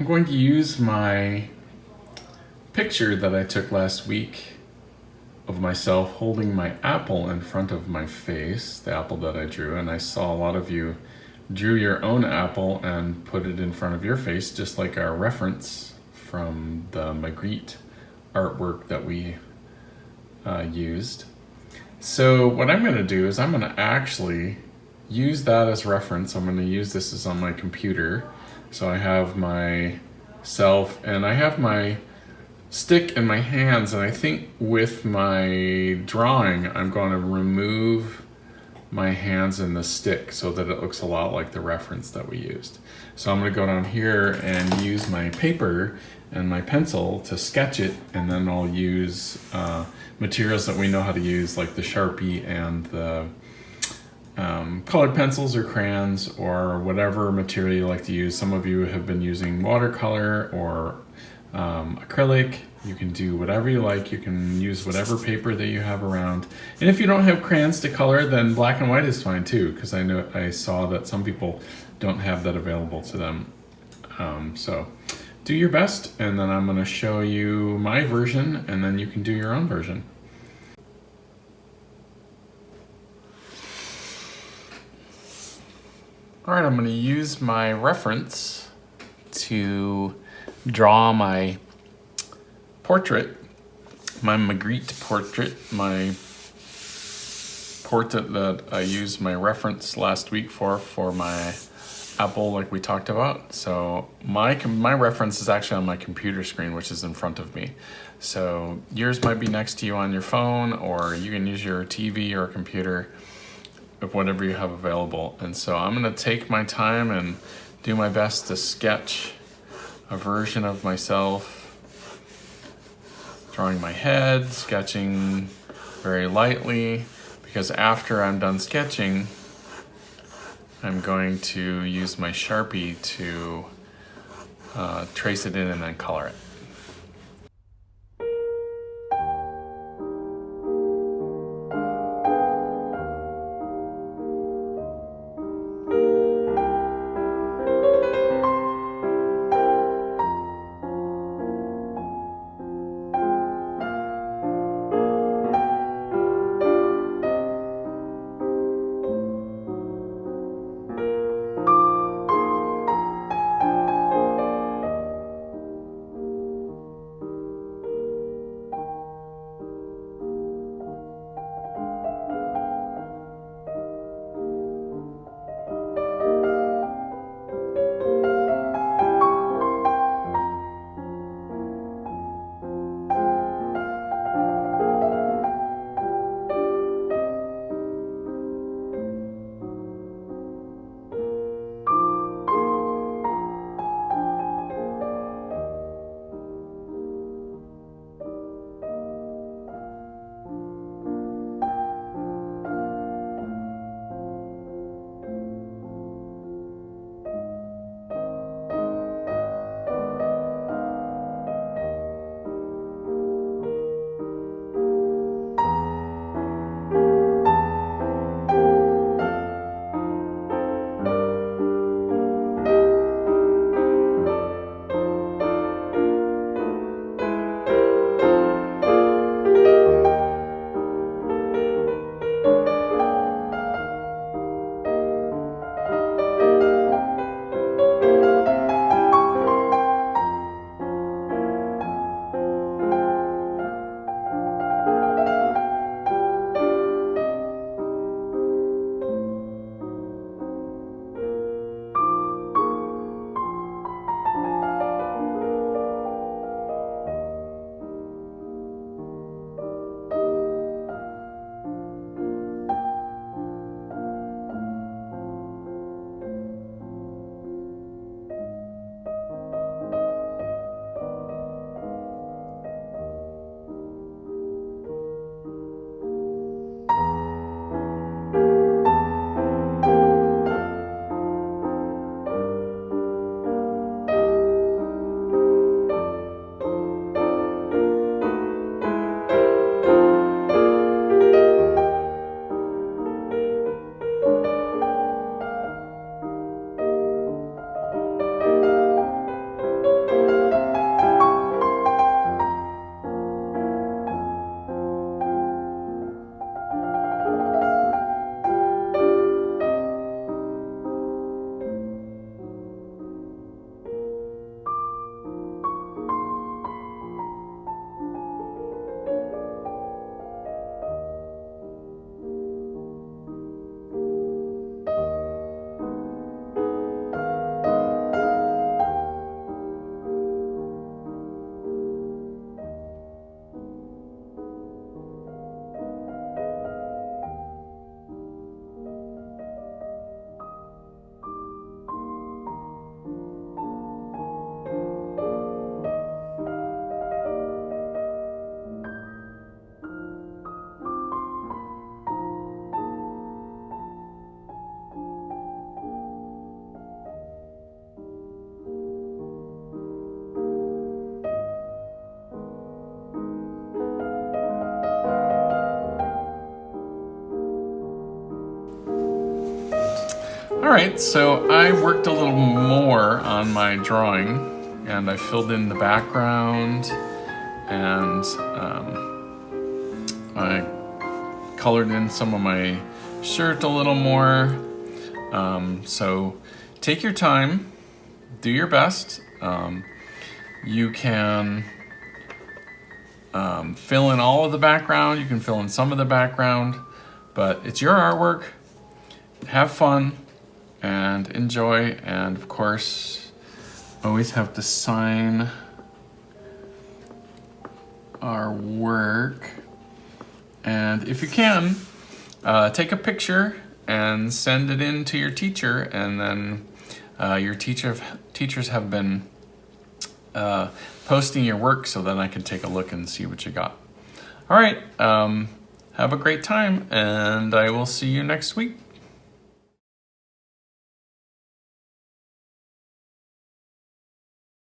I'm going to use my picture that I took last week of myself holding my apple in front of my face, the apple that I drew, and I saw a lot of you drew your own apple and put it in front of your face, just like our reference from the Magritte artwork that we used. So what I'm going to do is I'm going to actually use that as reference. I'm going to use this as on my computer. So I have myself and I have my stick in my hands, and I think with my drawing I'm going to remove my hands and the stick so that it looks a lot like the reference that we used. So I'm going to go down here and use my paper and my pencil to sketch it, and then I'll use materials that we know how to use, like the Sharpie and the colored pencils or crayons or whatever material you like to use. Some of you have been using watercolor or acrylic. You can do whatever you like. You can use whatever paper that you have around. And if you don't have crayons to color, then black and white is fine too, because I saw that some people don't have that available to them. So do your best, and then I'm going to show you my version, and then you can do your own version. All right, I'm going to use my reference to draw my portrait, my Magritte portrait, my portrait that I used my reference last week for my apple, like we talked about. So my reference is actually on my computer screen, which is in front of me. So yours might be next to you on your phone, or you can use your TV or computer, whatever you have available. And so I'm going to take my time and do my best to sketch a version of myself, drawing my head, sketching very lightly, because after I'm done sketching, I'm going to use my Sharpie to trace it in and then color it. right, so I worked a little more on my drawing, and I filled in the background, and I colored in some of my shirt a little more. So take your time, do your best. You can fill in all of the background, you can fill in some of the background, but it's your artwork. Have fun and enjoy, and of course, always have to sign our work. And if you can, take a picture and send it in to your teacher, and then your teachers have been posting your work so that I can take a look and see what you got. All right, have a great time, and I will see you next week.